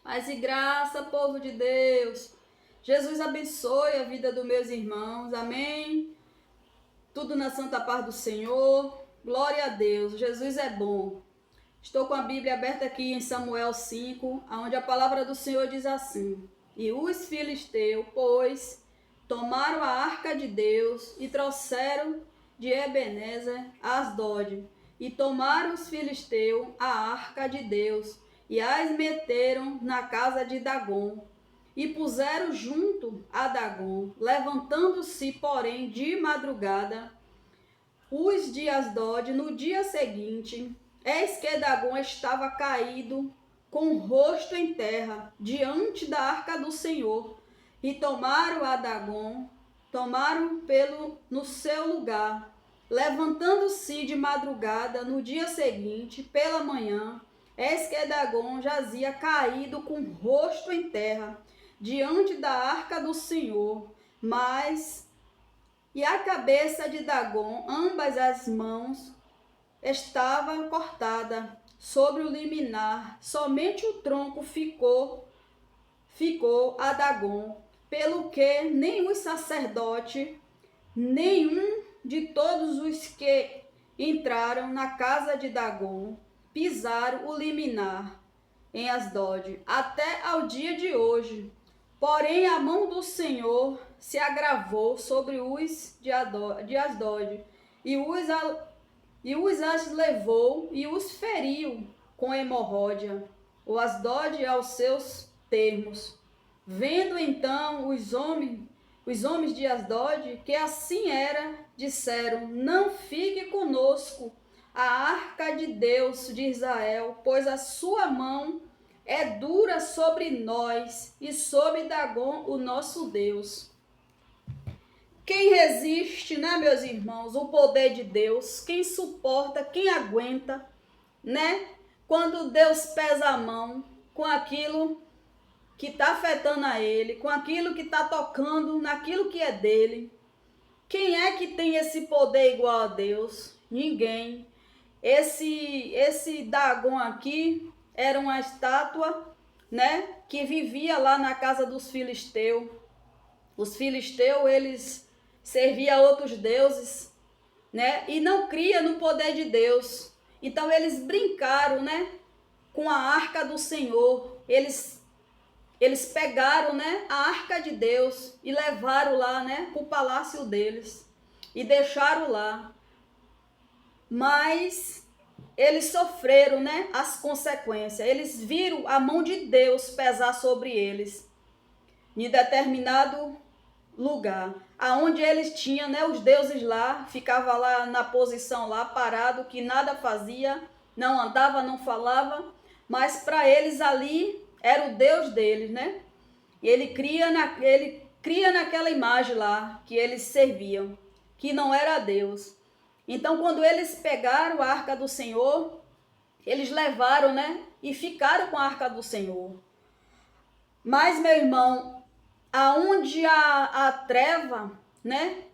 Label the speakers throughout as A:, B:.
A: Paz e graça, povo de Deus. Jesus abençoe a vida dos meus irmãos. Amém. Tudo na santa paz do Senhor. Glória a Deus. Jesus é bom. Estou com a Bíblia aberta aqui em Samuel 5, onde a palavra do Senhor diz assim: E os filisteus, pois, tomaram a arca de Deus e trouxeram de Ebenezer a Asdod. E tomaram os filisteus a arca de Deus e as meteram na casa de Dagom. E puseram junto a Dagom, levantando-se, porém, de madrugada, os de Asdod no dia seguinte, eis que Dagom estava caído, com o rosto em terra, diante da arca do Senhor. E tomaram a Dagom, tomaram pelo no seu lugar. Levantando-se de madrugada no dia seguinte, pela manhã, eis que Dagom jazia caído, com o rosto em terra, diante da arca do Senhor. E a cabeça de Dagom, ambas as mãos, estava cortada sobre o liminar, somente o tronco ficou a Dagom, pelo que nem os sacerdotes, nenhum de todos os que entraram na casa de Dagom pisaram o liminar em Asdod, até ao dia de hoje. Porém, a mão do Senhor se agravou sobre os de Asdod, e os as levou e os feriu com hemorródia, o Asdod aos seus termos. Vendo então os homens de Asdod que assim era, disseram: Não fique conosco a arca de Deus de Israel, pois a sua mão é dura sobre nós e sobre Dagom, o nosso Deus. Quem resiste, né, meus irmãos, o poder de Deus? Quem suporta, quem aguenta, né? Quando Deus pesa a mão com aquilo que está afetando a ele, com aquilo que está tocando naquilo que é dele. Quem é que tem esse poder igual a Deus? Ninguém. Esse Dagom aqui era uma estátua, né, que vivia lá na casa dos filisteus. Os filisteus, eles serviam a outros deuses, né, e não cria no poder de Deus. Então eles brincaram, né, com a arca do Senhor. Eles pegaram, né, a arca de Deus e levaram lá, né, para o palácio deles e deixaram lá. Mas eles sofreram, né, as consequências. Eles viram a mão de Deus pesar sobre eles em determinado lugar, aonde eles tinham, né, os deuses lá, ficava lá na posição lá parado, que nada fazia, não andava, não falava, mas para eles ali era o Deus deles, né? E ele cria naquela imagem lá que eles serviam, que não era Deus. Então, quando eles pegaram a arca do Senhor, eles levaram, né? E ficaram com a arca do Senhor. Mas, meu irmão, aonde a treva, né?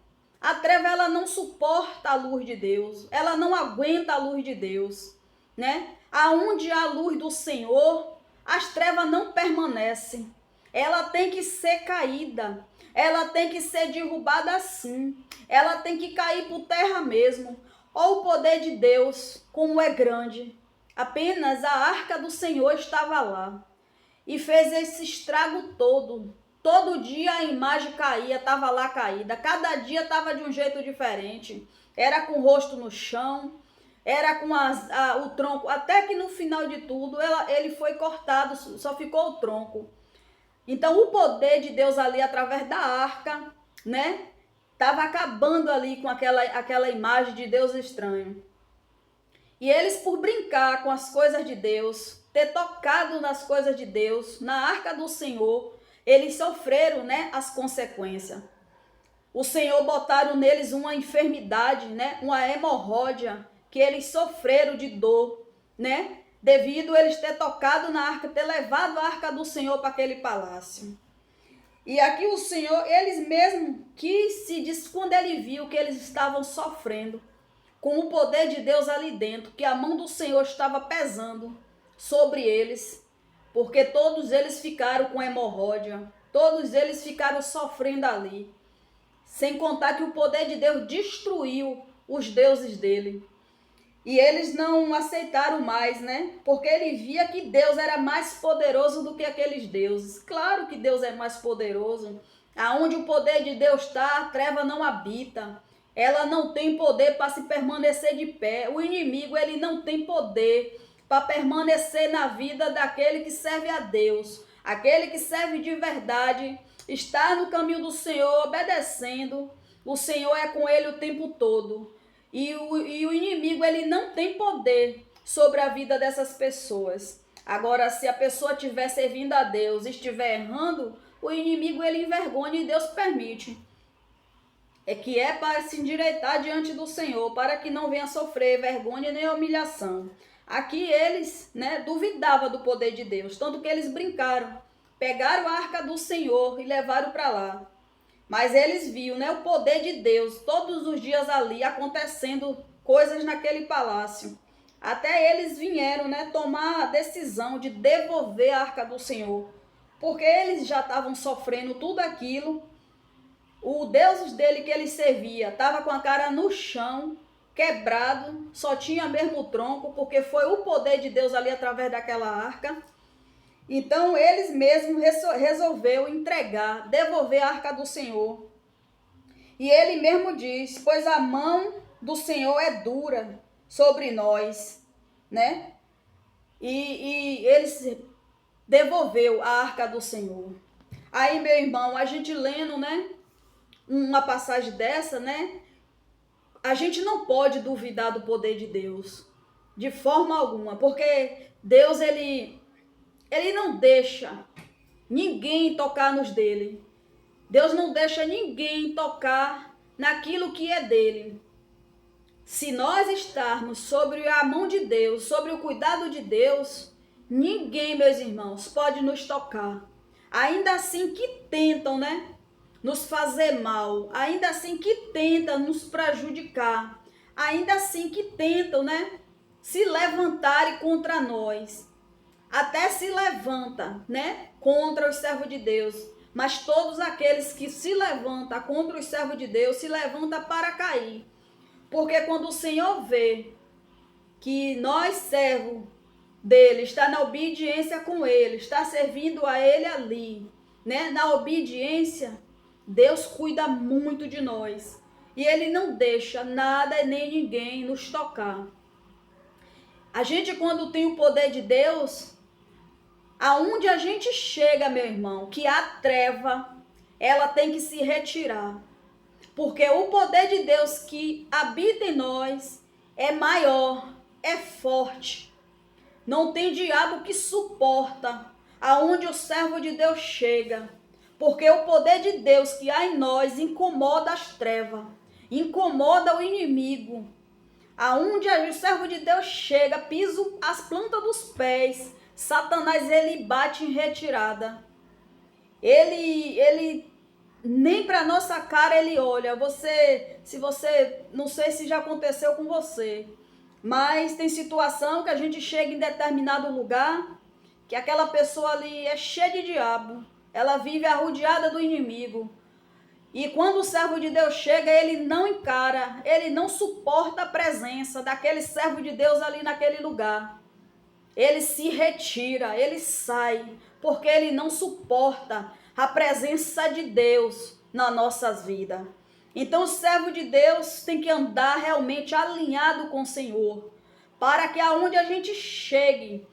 A: A treva, ela não suporta a luz de Deus. Ela não aguenta a luz de Deus, né? Aonde a luz do Senhor, as trevas não permanecem. Ela tem que ser caída. Ela tem que ser derrubada assim. Ela tem que cair por terra mesmo. Ou o poder de Deus, como é grande. Apenas a arca do Senhor estava lá. E fez esse estrago todo. Todo dia a imagem caía, estava lá caída. Cada dia estava de um jeito diferente. Era com o rosto no chão. Era com o tronco. Até que no final de tudo, ele foi cortado. Só ficou o tronco. Então o poder de Deus ali através da arca, né, estava acabando ali com aquela imagem de Deus estranho. E eles, por brincar com as coisas de Deus, ter tocado nas coisas de Deus, na arca do Senhor, eles sofreram, né, as consequências. O Senhor botaram neles uma enfermidade, né, uma hemorródia, que eles sofreram de dor, né, devido a eles ter tocado na arca, ter levado a arca do Senhor para aquele palácio. E aqui o Senhor, eles mesmo quando ele viu que eles estavam sofrendo, com o poder de Deus ali dentro, que a mão do Senhor estava pesando sobre eles, porque todos eles ficaram com hemorroida, todos eles ficaram sofrendo ali. Sem contar que o poder de Deus destruiu os deuses dele. E eles não aceitaram mais, né? Porque ele via que Deus era mais poderoso do que aqueles deuses. Claro que Deus é mais poderoso. Aonde o poder de Deus está, a treva não habita. Ela não tem poder para se permanecer de pé. O inimigo, ele não tem poder para permanecer na vida daquele que serve a Deus. Aquele que serve de verdade, está no caminho do Senhor, obedecendo. O Senhor é com ele o tempo todo. E o inimigo, ele não tem poder sobre a vida dessas pessoas. Agora, se a pessoa estiver servindo a Deus e estiver errando, o inimigo, ele envergonha e Deus permite. É que é para se endireitar diante do Senhor, para que não venha sofrer vergonha nem humilhação. Aqui eles, né, duvidavam do poder de Deus, tanto que eles brincaram, pegaram a arca do Senhor e levaram para lá. Mas eles viam, né, o poder de Deus todos os dias ali acontecendo coisas naquele palácio. Até eles vieram, né, tomar a decisão de devolver a arca do Senhor, porque eles já estavam sofrendo tudo aquilo. O Deus dele que ele servia estava com a cara no chão, quebrado, só tinha mesmo o tronco, porque foi o poder de Deus ali através daquela arca. Então eles mesmos resolveram entregar, devolver a arca do Senhor. E ele mesmo diz, pois a mão do Senhor é dura sobre nós, né? E eles devolveu a arca do Senhor. Aí, meu irmão, a gente lendo, né, uma passagem dessa, né, a gente não pode duvidar do poder de Deus, de forma alguma, porque Deus, ele não deixa ninguém tocar nos dele. Deus não deixa ninguém tocar naquilo que é dele. Se nós estarmos sobre a mão de Deus, sobre o cuidado de Deus, ninguém, meus irmãos, pode nos tocar. Ainda assim que tentam, né, nos fazer mal, ainda assim que tentam nos prejudicar, ainda assim que tentam, né, se levantarem contra nós. Até se levanta, né, contra os servos de Deus. Mas todos aqueles que se levantam contra os servos de Deus, se levantam para cair. Porque quando o Senhor vê que nós, servos dele, está na obediência com ele, está servindo a ele ali, né, na obediência, Deus cuida muito de nós. E ele não deixa nada nem ninguém nos tocar. A gente, quando tem o poder de Deus, aonde a gente chega, meu irmão, que a treva, ela tem que se retirar. Porque o poder de Deus que habita em nós é maior, é forte. Não tem diabo que suporta aonde o servo de Deus chega. Porque o poder de Deus que há em nós incomoda as trevas, incomoda o inimigo. Aonde o servo de Deus chega, pisa as plantas dos pés, Satanás, ele bate em retirada. Ele nem para nossa cara ele olha. Não sei se já aconteceu com você, mas tem situação que a gente chega em determinado lugar, que aquela pessoa ali é cheia de diabo. Ela vive arrodeada do inimigo. E quando o servo de Deus chega, ele não encara, ele não suporta a presença daquele servo de Deus ali naquele lugar. Ele se retira, ele sai, porque ele não suporta a presença de Deus nas nossas vidas. Então o servo de Deus tem que andar realmente alinhado com o Senhor, para que aonde a gente chegue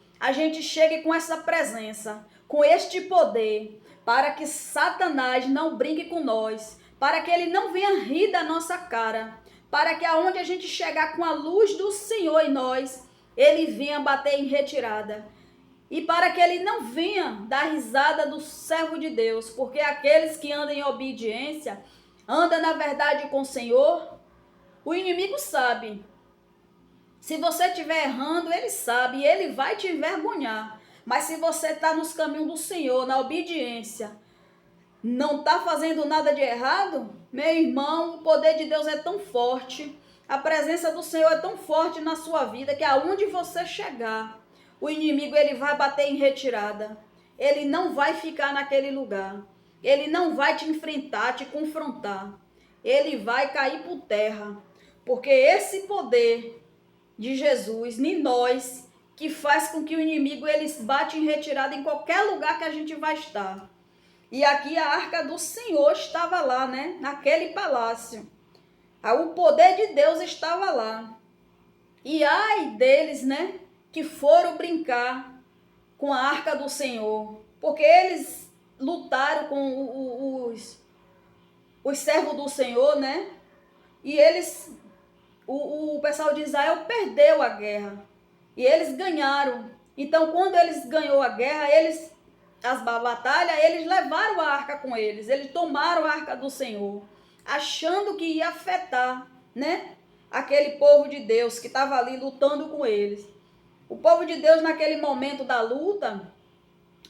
A: com essa presença, com este poder, para que Satanás não brinque com nós, para que ele não venha rir da nossa cara, para que aonde a gente chegar com a luz do Senhor em nós, ele venha bater em retirada. E para que ele não venha dar risada do servo de Deus, porque aqueles que andam em obediência, andam na verdade com o Senhor, o inimigo sabe. Se você estiver errando, ele sabe e ele vai te envergonhar. Mas se você está nos caminhos do Senhor, na obediência, não está fazendo nada de errado, meu irmão, o poder de Deus é tão forte, a presença do Senhor é tão forte na sua vida, que aonde você chegar, o inimigo ele vai bater em retirada. Ele não vai ficar naquele lugar. Ele não vai te enfrentar, te confrontar. Ele vai cair por terra. Porque esse poder de Jesus em nós que faz com que o inimigo ele bate em retirada em qualquer lugar que a gente vai estar. E aqui a arca do Senhor estava lá, né? Naquele palácio. O poder de Deus estava lá. E ai deles, né? Que foram brincar com a arca do Senhor. Porque eles lutaram com os servos do Senhor, né? E eles, o pessoal de Israel perdeu a guerra. E eles ganharam. Então, quando eles ganhou a guerra, a batalha, eles levaram a arca com eles. Eles tomaram a arca do Senhor, achando que ia afetar, né? Aquele povo de Deus que estava ali lutando com eles. O povo de Deus, naquele momento da luta,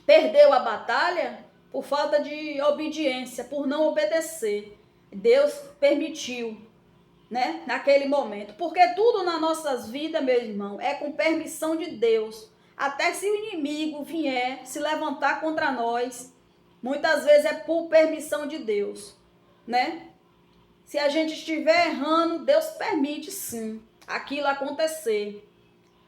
A: perdeu a batalha por falta de obediência, por não obedecer. Deus permitiu, né, naquele momento. Porque tudo nas nossas vidas, meu irmão, é com permissão de Deus. Até se o inimigo vier se levantar contra nós, muitas vezes é por permissão de Deus, né? Se a gente estiver errando, Deus permite sim aquilo acontecer.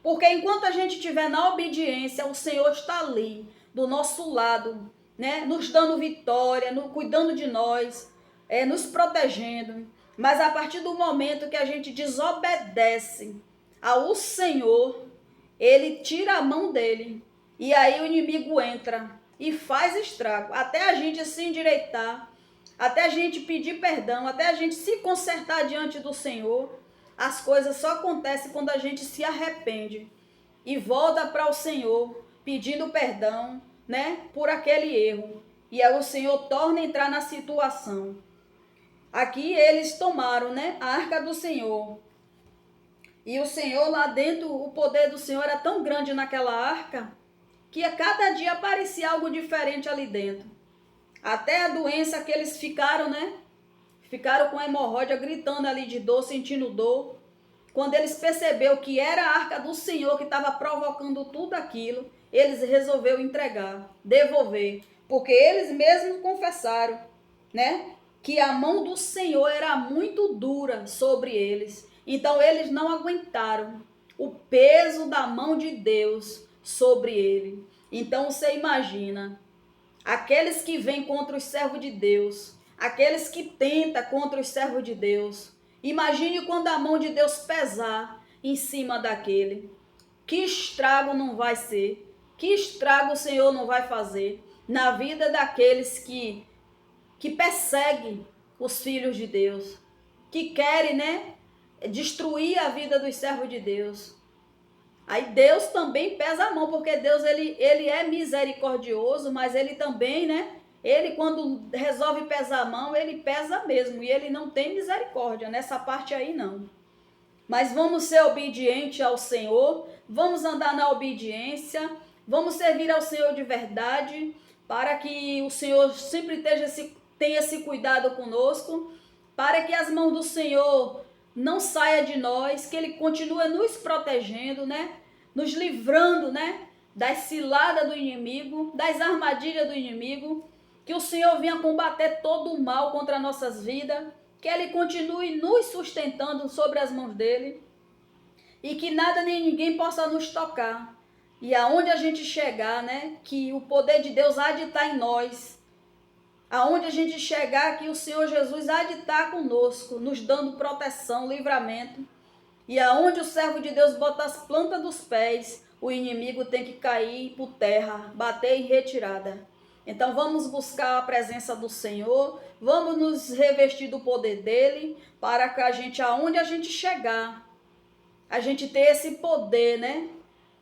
A: Porque enquanto a gente estiver na obediência, o Senhor está ali, do nosso lado, né? Nos dando vitória, cuidando de nós, nos protegendo. Mas a partir do momento que a gente desobedece ao Senhor, ele tira a mão dele. E aí o inimigo entra e faz estrago. Até a gente se endireitar, até a gente pedir perdão, até a gente se consertar diante do Senhor. As coisas só acontecem quando a gente se arrepende e volta para o Senhor pedindo perdão, né, por aquele erro. E aí o Senhor torna a entrar na situação. Aqui eles tomaram, né, a arca do Senhor. E o Senhor lá dentro, o poder do Senhor era tão grande naquela arca que a cada dia aparecia algo diferente ali dentro. Até a doença que eles ficaram, né? Ficaram com hemorroida, gritando ali de dor, sentindo dor. Quando eles perceberam que era a arca do Senhor que estava provocando tudo aquilo, eles resolveram entregar, devolver. Porque eles mesmos confessaram, né? Que a mão do Senhor era muito dura sobre eles. Então eles não aguentaram o peso da mão de Deus sobre ele. Então você imagina, aqueles que vêm contra os servos de Deus, aqueles que tentam contra os servos de Deus, imagine quando a mão de Deus pesar em cima daquele. Que estrago não vai ser, que estrago o Senhor não vai fazer na vida daqueles que perseguem os filhos de Deus, que querem, né, destruir a vida dos servos de Deus. Aí Deus também pesa a mão, porque Deus ele é misericordioso, mas ele também, né? Ele quando resolve pesar a mão, ele pesa mesmo, e ele não tem misericórdia nessa parte aí não. Mas vamos ser obedientes ao Senhor, vamos andar na obediência, vamos servir ao Senhor de verdade, para que o Senhor sempre tenha esse cuidado conosco, para que as mãos do Senhor não saia de nós, que ele continue nos protegendo, né? Nos livrando, né? Das ciladas do inimigo, das armadilhas do inimigo, que o Senhor venha combater todo o mal contra nossas vidas, que ele continue nos sustentando sobre as mãos dele, e que nada nem ninguém possa nos tocar. E aonde a gente chegar, né? Que o poder de Deus há de estar em nós. Aonde a gente chegar, que o Senhor Jesus há de estar conosco, nos dando proteção, livramento. E aonde o servo de Deus bota as plantas dos pés, o inimigo tem que cair por terra, bater em retirada. Então vamos buscar a presença do Senhor, vamos nos revestir do poder dele, para que a gente, aonde a gente chegar, a gente ter esse poder, né,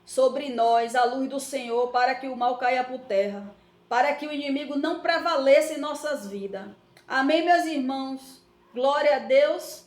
A: sobre nós, a luz do Senhor, para que o mal caia por terra, para que o inimigo não prevaleça em nossas vidas. Amém, meus irmãos? Glória a Deus.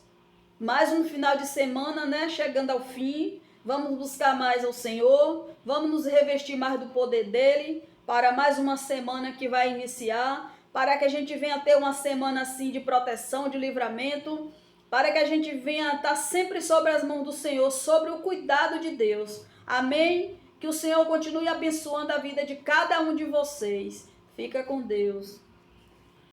A: Mais um final de semana, né? Chegando ao fim. Vamos buscar mais ao Senhor. Vamos nos revestir mais do poder dele. Para mais uma semana que vai iniciar. Para que a gente venha ter uma semana assim de proteção, de livramento. Para que a gente venha estar sempre sobre as mãos do Senhor, sobre o cuidado de Deus. Amém? Que o Senhor continue abençoando a vida de cada um de vocês. Fica com Deus.